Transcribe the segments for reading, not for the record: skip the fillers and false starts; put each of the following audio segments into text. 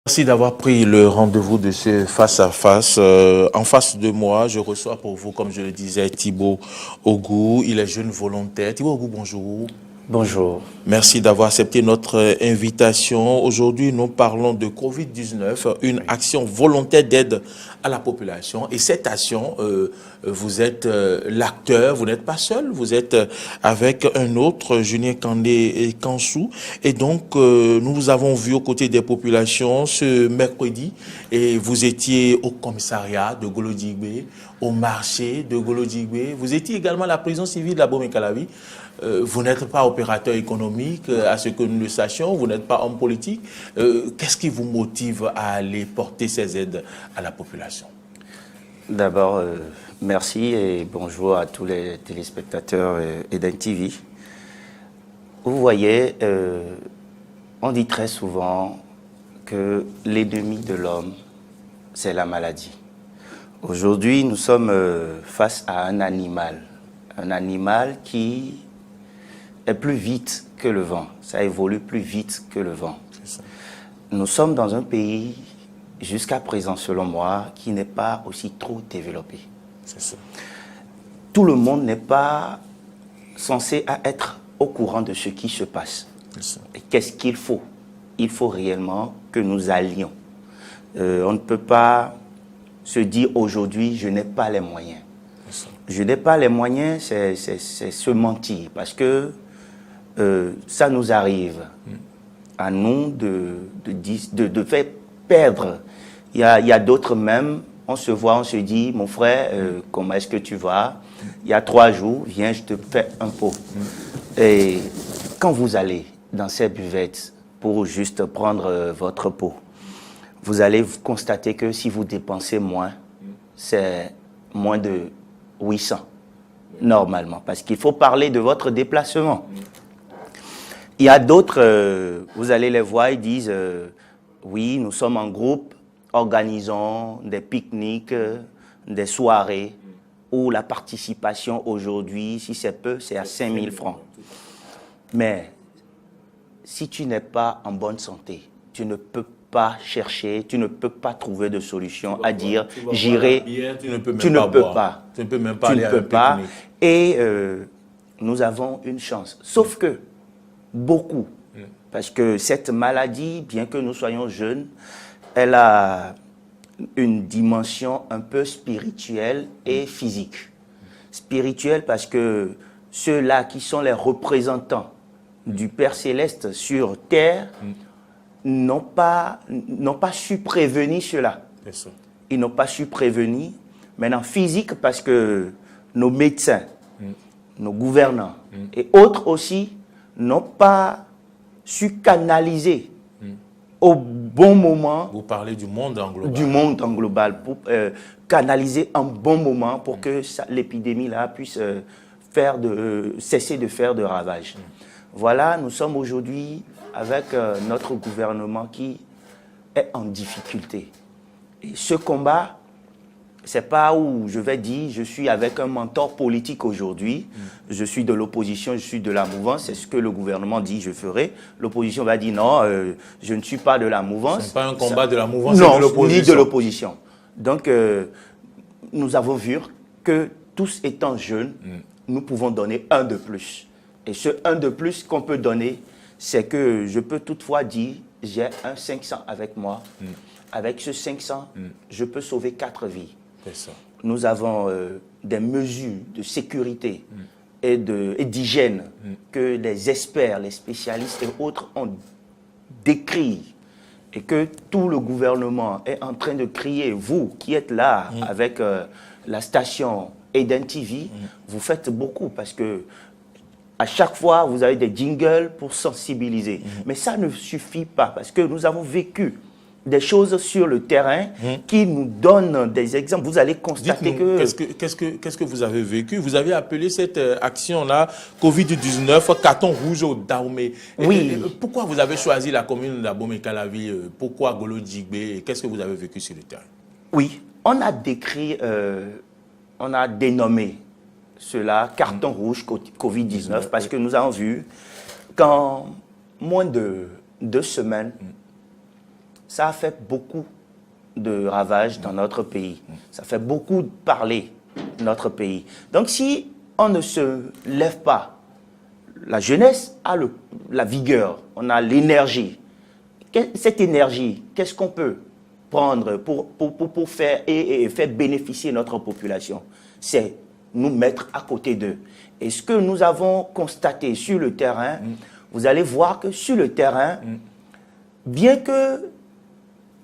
Merci d'avoir pris le rendez-vous de ce face-à-face. En face de moi, je reçois pour vous, comme je le disais, Thibaut Ogou. Il est jeune volontaire. Thibaut Ogou, bonjour. Bonjour. Merci d'avoir accepté notre invitation. Aujourd'hui, nous parlons de Covid-19, une action volontaire d'aide à la population. Et cette action, vous êtes l'acteur, vous n'êtes pas seul, vous êtes avec un autre, Julien Kandé Kansou. Et donc, nous vous avons vu aux côtés des populations ce mercredi et vous étiez au commissariat de Golo-Djigbe, au marché de Golo-Djigbe. Vous étiez également à la prison civile de la Bomé-Calavi. Vous n'êtes pas opérateur économique, à ce que nous le sachions, vous n'êtes pas homme politique. Qu'est-ce qui vous motive à aller porter ces aides à la population? D'abord, merci et bonjour à tous les téléspectateurs d'Eden TV. Vous voyez, on dit très souvent que l'ennemi de l'homme, c'est la maladie. Aujourd'hui, nous sommes face à un animal qui est plus vite que le vent. Ça évolue plus vite que le vent. Nous sommes dans un pays, jusqu'à présent, selon moi, qui n'est pas aussi trop développé. C'est ça. Tout le monde n'est pas censé être au courant de ce qui se passe. Et qu'est-ce qu'il faut? Il faut réellement que nous allions. On ne peut pas se dire aujourd'hui, je n'ai pas les moyens. Je n'ai pas les moyens, c'est se mentir. Parce que ça nous arrive à nous de faire perdre. Il y a d'autres même, on se voit, on se dit, mon frère, comment est-ce que tu vas? Il y a 3 jours, viens, je te fais un pot. Et quand vous allez dans ces buvettes pour juste prendre votre pot, vous allez constater que si vous dépensez moins, c'est moins de 800, normalement. Parce qu'il faut parler de votre déplacement. Il y a d'autres, vous allez les voir, ils disent, oui, nous sommes en groupe, organisons des pique-niques, des soirées, où la participation aujourd'hui, si c'est peu, c'est à 5 000 francs. Mais si tu n'es pas en bonne santé, tu ne peux pas chercher, tu ne peux pas trouver de solution à dire j'irai. Tu ne peux pas. Tu ne peux même pas aller à un pique-nique. Et nous avons une chance. Sauf que beaucoup, parce que cette maladie, bien que nous soyons jeunes, elle a une dimension un peu spirituelle et physique. Spirituelle parce que ceux-là qui sont les représentants du Père Céleste sur terre n'ont pas su prévenir cela. Ils n'ont pas su prévenir. Maintenant, physique parce que nos médecins, nos gouvernants et autres aussi n'ont pas su canaliser au bon moment. Vous parlez du monde en global. Du monde en global, pour canaliser un bon moment pour que l'épidémie-là puisse cesser de faire de ravages. Voilà, nous sommes aujourd'hui avec notre gouvernement qui est en difficulté. Et ce combat, c'est pas où je vais dire je suis avec un mentor politique aujourd'hui, je suis de l'opposition, je suis de la mouvance, c'est ce que le gouvernement dit je ferai. L'opposition va dire non, je ne suis pas de la mouvance. Ce n'est pas un combat de la mouvance, non, c'est de l'opposition. Ni de l'opposition. Donc, nous avons vu que tous étant jeunes, nous pouvons donner un de plus. Et ce un de plus qu'on peut donner, c'est que je peux toutefois dire j'ai un 500 avec moi. Avec ce 500, je peux sauver 4 vies. Ça. Nous avons des mesures de sécurité et d'hygiène que les experts, les spécialistes et autres ont décrit et que tout le gouvernement est en train de crier. Vous qui êtes là avec la station Eden TV, vous faites beaucoup parce que à chaque fois, vous avez des jingles pour sensibiliser. Mais ça ne suffit pas parce que nous avons vécu des choses sur le terrain qui nous donnent des exemples. Vous allez constater que... Qu'est-ce que vous avez vécu? Vous avez appelé cette action-là Covid-19 carton rouge au Dahomey. Oui. Pourquoi vous avez choisi la commune d'Abomey-Calavi? Pourquoi Golo-Djigbe? Qu'est-ce que vous avez vécu sur le terrain? Oui, on a décrit, on a dénommé cela carton rouge Covid-19 parce que nous avons vu qu'en moins de 2 semaines, ça a fait beaucoup de ravages dans notre pays. Ça fait beaucoup parler notre pays. Donc si on ne se lève pas, la jeunesse a la vigueur, on a l'énergie. Cette énergie, qu'est-ce qu'on peut prendre pour faire et faire bénéficier notre population? C'est nous mettre à côté d'eux. Et ce que nous avons constaté sur le terrain, vous allez voir que sur le terrain, bien que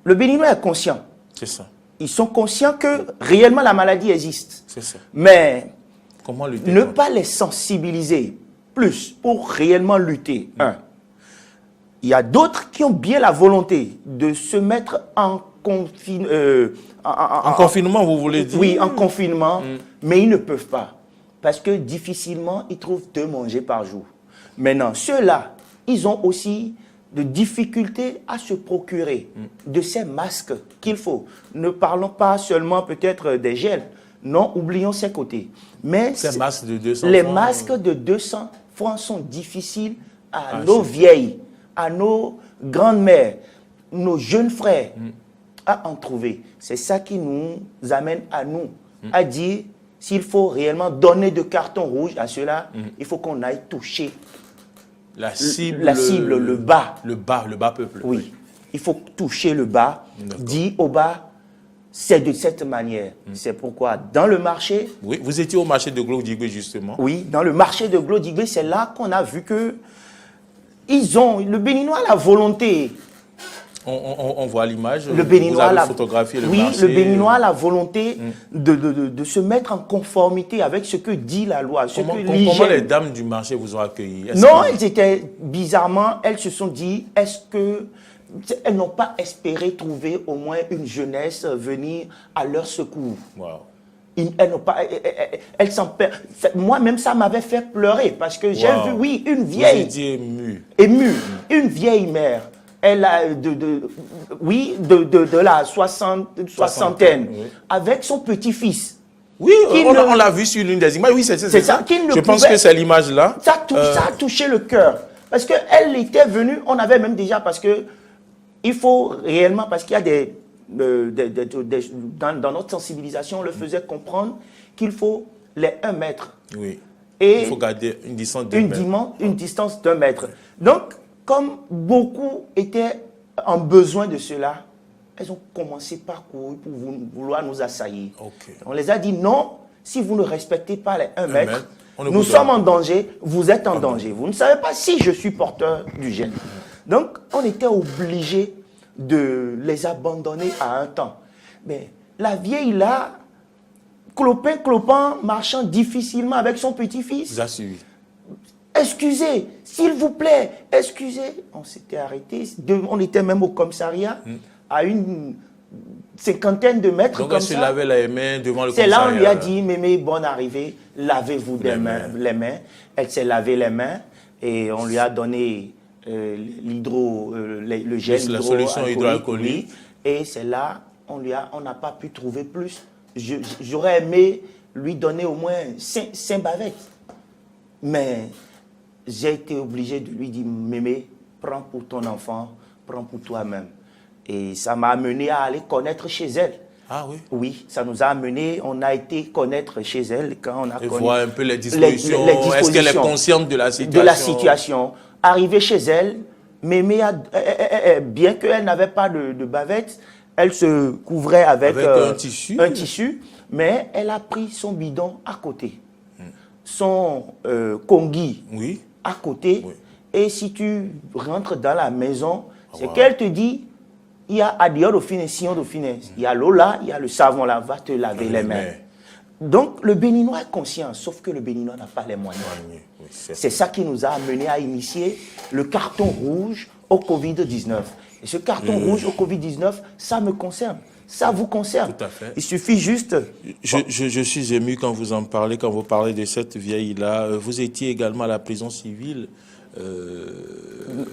le Béninois est conscient, c'est ça. Ils sont conscients que réellement la maladie existe. C'est ça. Mais comment lutter ne pas les sensibiliser plus pour réellement lutter. Il y a d'autres qui ont bien la volonté de se mettre en confinement, vous voulez dire? Oui, en confinement, mais ils ne peuvent pas. Parce que difficilement, ils trouvent 2 manger par jour. Maintenant, ceux-là, ils ont aussi de difficultés à se procurer de ces masques qu'il faut. Ne parlons pas seulement peut-être des gels. Non, oublions ces côtés. Mais ces masques de 200 les francs, masques de 200 francs sont difficiles à nos vieilles, à nos grandes-mères, nos jeunes frères à en trouver. C'est ça qui nous amène à nous, à dire s'il faut réellement donner de carton rouge à ceux-là, il faut qu'on aille toucher la cible, le bas. Le bas peuple. Oui, il faut toucher le bas, dire au bas, c'est de cette manière. C'est pourquoi dans le marché... Oui, vous étiez au marché de Glo-Digbe justement. Oui, dans le marché de Glo-Digbe, c'est là qu'on a vu que le Béninois a la volonté. On voit l'image, le Béninois vous avez photographié le marché. Le Béninois a la volonté de se mettre en conformité avec ce que dit la loi. Comment les dames du marché vous ont accueilli? Non, elles étaient bizarrement, elles se sont dit, elles n'ont pas espéré trouver au moins une jeunesse venir à leur secours. Wow. Elles n'ont pas, moi-même, ça m'avait fait pleurer parce que j'ai vu, oui, une vieille. Vous étiez émue. Une vieille mère. Elle a de la soixantaine, oui. Avec son petit-fils. Oui, on l'a vu sur l'une des images. Oui, c'est ça. Je pense que c'est l'image-là. Ça a touché le cœur. Parce qu'elle était venue, on avait même déjà, parce que il faut réellement, parce qu'il y a dans notre sensibilisation, on le faisait comprendre qu'il faut les 1 mètre. Oui. Et il faut garder une distance d'1 mètre. Une distance d'1 mètre. Donc, comme beaucoup étaient en besoin de cela, elles ont commencé par courir pour vouloir nous assaillir. Okay. On les a dit non, si vous ne respectez pas les 1 mètre, nous sommes en danger, vous êtes en danger. Vous ne savez pas si je suis porteur du gène. Donc, on était obligé de les abandonner à un temps. Mais la vieille là, clopin, marchant difficilement avec son petit-fils. Vous a suivi. Excusez, s'il vous plaît, excusez. On s'était arrêté, on était même au commissariat, à une 50aine de mètres. Donc comme elle se lavait les mains devant le commissariat. C'est là on lui a dit, mémé, bonne arrivée, lavez-vous les mains. Elle s'est lavé les mains et on lui a donné le gel, la solution hydroalcoolique. Et c'est là, on n'a pas pu trouver plus. J'aurais aimé lui donner au moins 5 bavettes. Mais j'ai été obligé de lui dire, mémé, prends pour ton enfant, prends pour toi-même. Et ça m'a amené à aller connaître chez elle. Ah oui? Oui, ça nous a amené, on a été connaître chez elle quand on a connu... voir un peu les dispositions. Est-ce qu'elle est consciente de la situation? De la situation. Arrivée chez elle, mémé, bien qu'elle n'avait pas de bavette, elle se couvrait avec un tissu, mais elle a pris son bidon à côté. Son congui à côté. Oui. Et si tu rentres dans la maison, c'est qu'elle te dit, il y a adieu de finesse, il y a l'eau là, il y a le savon là, va te laver les mains. Donc le Béninois est conscient, sauf que le Béninois n'a pas les moyens. Oui, c'est ça qui nous a amené à initier le carton rouge au Covid-19. Et ce carton rouge au Covid-19, ça me concerne. Ça vous concerne. Tout à fait. Il suffit juste... Je suis ému quand vous en parlez, quand vous parlez de cette vieille-là. Vous étiez également à la prison civile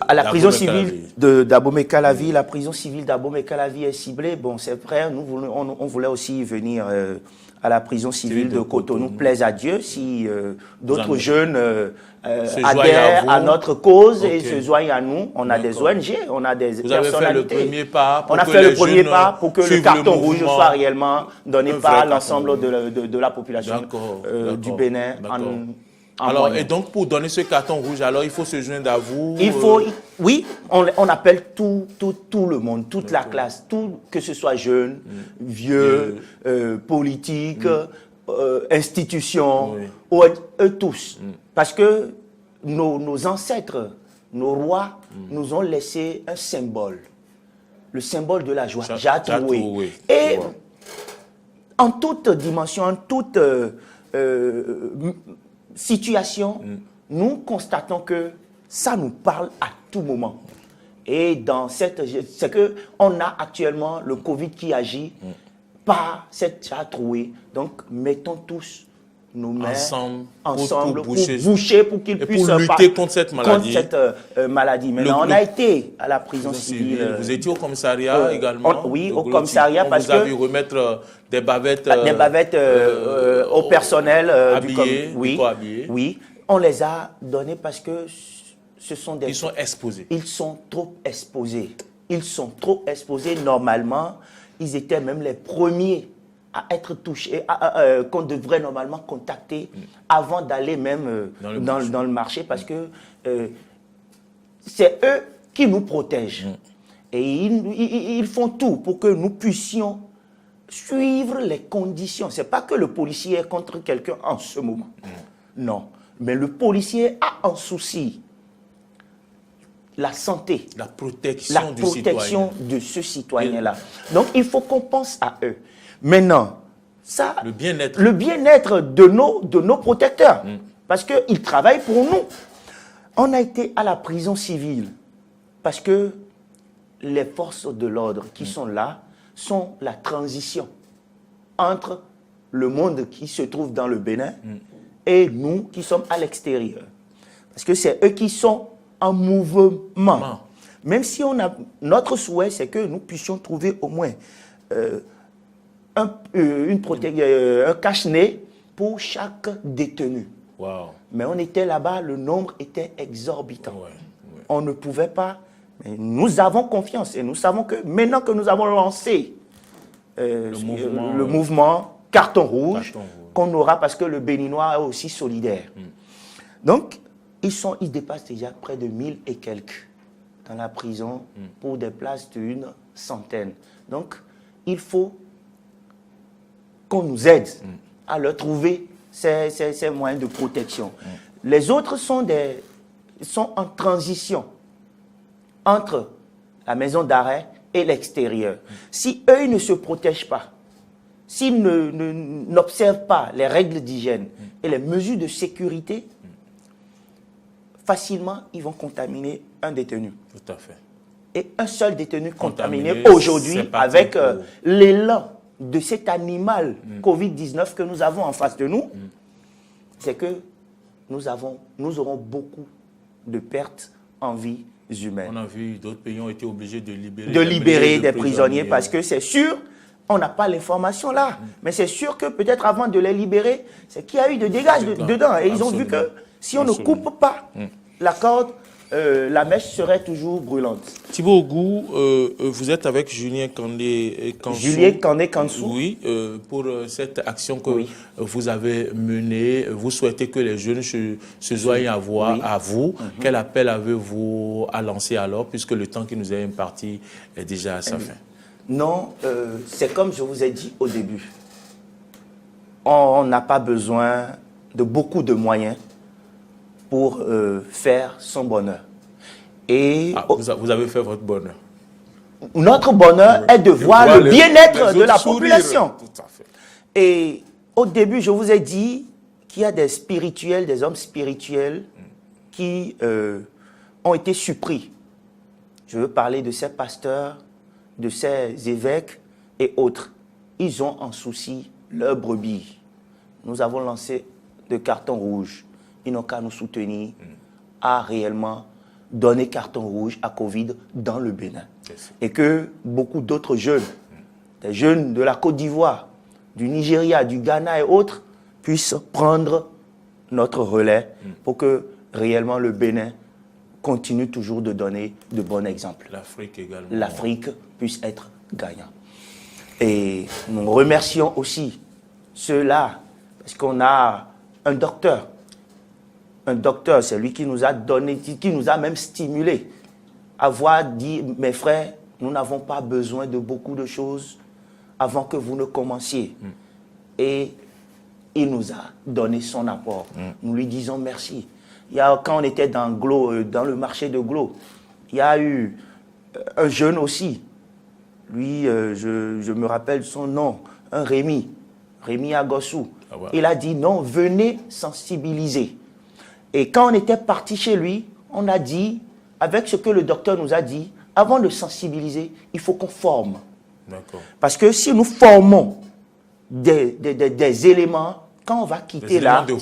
à la prison civile d'Abomey-Calavi, la prison civile d'Abomey-Calavi est ciblée. Bon, c'est vrai, on voulait aussi y venir à la prison civile de Cotonou. Plaise à Dieu si d'autres jeunes adhèrent à notre cause et se joignent à nous. On a des ONG, on a des personnalités. On a fait le premier pas pour que le carton rouge soit réellement donné par l'ensemble de la population du Bénin. Alors, et donc, pour donner ce carton rouge, alors, il faut se joindre à vous. Oui, on appelle tout le monde, toute la classe, que ce soit jeune, vieux, politique, institutions, eux tous. Parce que nos ancêtres, nos rois, nous ont laissé un symbole, le symbole de la joie, Jatoué. Et en toute dimension, en toute situation, nous constatons que ça nous parle à tout moment. Et c'est que on a actuellement le Covid qui agit par cette trouée. Donc, mettons tous nos mains ensemble pour boucher, pour qu'ils puissent lutter contre cette maladie. Maintenant, on a été à la prison civile. Vous étiez au commissariat également? Oui, au commissariat parce que... Vous avez remettre des bavettes... au personnel. Habillés, oui, on les a donnés parce que ce sont des... Ils sont exposés. Ils sont trop exposés. Ils sont trop exposés. Normalement, ils étaient même les premiers à être touchés, qu'on devrait normalement contacter avant d'aller même dans le marché parce que c'est eux qui nous protègent. Et ils font tout pour que nous puissions suivre les conditions. Ce n'est pas que le policier est contre quelqu'un en ce moment. Non. Mais le policier a en souci la santé, la protection de ce citoyen-là. Donc, il faut qu'on pense à eux. Maintenant, ça, le bien-être de nos protecteurs, parce qu'ils travaillent pour nous. On a été à la prison civile parce que les forces de l'ordre qui sont là sont la transition entre le monde qui se trouve dans le Bénin et nous qui sommes à l'extérieur. Parce que c'est eux qui sont en mouvement. Même si notre souhait, c'est que nous puissions trouver au moins un cache-nez pour chaque détenu. Mais on était là-bas, le nombre était exorbitant. On ne pouvait pas, mais nous avons confiance et nous savons que maintenant que nous avons lancé le mouvement carton rouge, qu'on aura parce que le Béninois est aussi solidaire. Donc, ils dépassent déjà près de 1000 et quelques dans la prison pour des places d'une centaine. Donc, il faut qu'on nous aide à leur trouver ces moyens de protection. Les autres sont en transition entre la maison d'arrêt et l'extérieur. Si eux, ils ne se protègent pas, s'ils n'observent pas les règles d'hygiène et les mesures de sécurité, facilement, ils vont contaminer un détenu. Tout à fait. Et un seul détenu contaminé aujourd'hui avec l'élan de cet animal Covid-19 que nous avons en face de nous, c'est que nous aurons beaucoup de pertes en vie humaine. On a vu d'autres pays ont été obligés de libérer des prisonniers parce que c'est sûr, on n'a pas l'information là, mais c'est sûr que peut-être avant de les libérer, c'est qu'il y a eu des dégâts dedans. Et ils ont vu que si on ne coupe pas la corde, la mèche serait toujours brûlante. Thibaut Ogou, vous êtes avec Julien Kandé-Kansou. Julien Kandé-Kansou. Oui, pour cette action que vous avez menée, vous souhaitez que les jeunes se joignent à vous. Quel appel avez-vous à lancer alors, puisque le temps qui nous est imparti est déjà à sa fin? Non, c'est comme je vous ai dit au début. On n'a pas besoin de beaucoup de moyens pour faire son bonheur. Et vous avez fait votre bonheur. Notre bonheur est de voir le bien-être de la population. Tout à fait. Et au début, je vous ai dit qu'il y a des spirituels, des hommes spirituels qui ont été surpris. Je veux parler de ces pasteurs, de ces évêques et autres. Ils ont en souci leurs brebis. Nous avons lancé le carton rouge. Ils n'ont qu'à nous soutenir a réellement donné carton rouge à Covid dans le Bénin. Et que beaucoup d'autres jeunes, des jeunes de la Côte d'Ivoire, du Nigeria, du Ghana et autres, puissent prendre notre relais pour que réellement le Bénin continue toujours de donner de bons exemples. L'Afrique également. L'Afrique puisse être gagnant. Et nous remercions aussi ceux-là, parce qu'on a un docteur. Un docteur, c'est lui qui nous a donné, qui nous a même stimulé à voir dit, mes frères, nous n'avons pas besoin de beaucoup de choses avant que vous ne commenciez. Et il nous a donné son apport. Nous lui disons merci. Quand on était dans le marché de Glo, il y a eu un jeune aussi. Lui, je me rappelle son nom, un Rémi Agossou. Ah ouais. Il a dit non, venez sensibiliser. Et quand on était parti chez lui, on a dit, avec ce que le docteur nous a dit, avant de sensibiliser, il faut qu'on forme. Parce que si nous formons des éléments, quand on va quitter là, de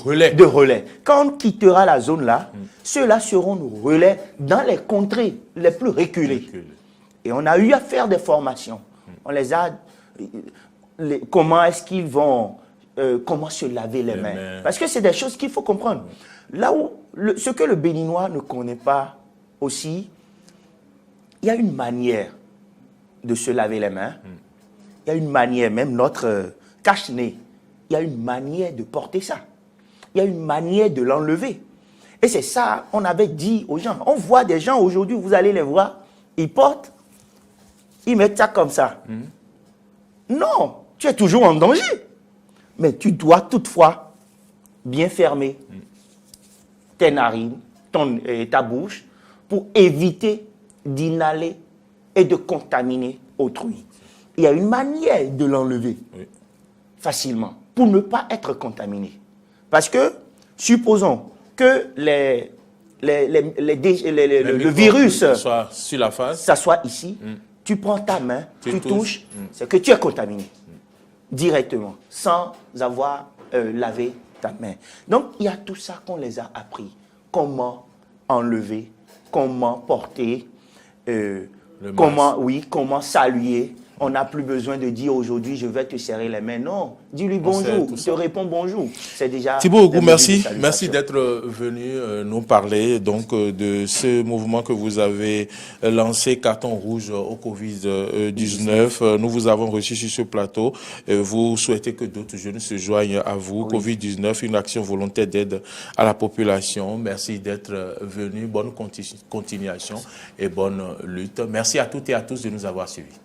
relais. Quand on quittera la zone là, ceux-là seront nos relais dans les contrées les plus reculées. Et on a eu à faire des formations. On les a... comment est-ce qu'ils vont... comment se laver les mains. Parce que c'est des choses qu'il faut comprendre. Là où... ce que le Béninois ne connaît pas aussi, il y a une manière de se laver les mains. Il y a une manière, même notre cache-nez, il y a une manière de porter ça. Il y a une manière de l'enlever. Et c'est ça, on avait dit aux gens. On voit des gens aujourd'hui, vous allez les voir, ils portent, ils mettent ça comme ça. Non, tu es toujours en danger. Mais tu dois toutefois bien fermer tes narines, ta bouche, pour éviter d'inhaler et de contaminer autrui. Il y a une manière de l'enlever facilement pour ne pas être contaminé. Parce que, supposons que le virus soit sur la face, ça soit ici, tu prends ta main, tu touches, c'est que tu es contaminé directement, sans avoir lavé ta main. Donc, il y a tout ça qu'on les a appris. Comment enlever, comment porter, comment saluer. On n'a plus besoin de dire aujourd'hui, je vais te serrer les mains. Non, dis-lui bonjour, il te répond bonjour. C'est déjà... Thibaut Ogou, merci. Merci d'être venu nous parler donc, de ce mouvement que vous avez lancé, Carton Rouge au Covid-19. Nous vous avons reçu sur ce plateau. Vous souhaitez que d'autres jeunes se joignent à vous. Oui. Covid-19, une action volontaire d'aide à la population. Merci d'être venu. Bonne continuation et bonne lutte. Merci à toutes et à tous de nous avoir suivis.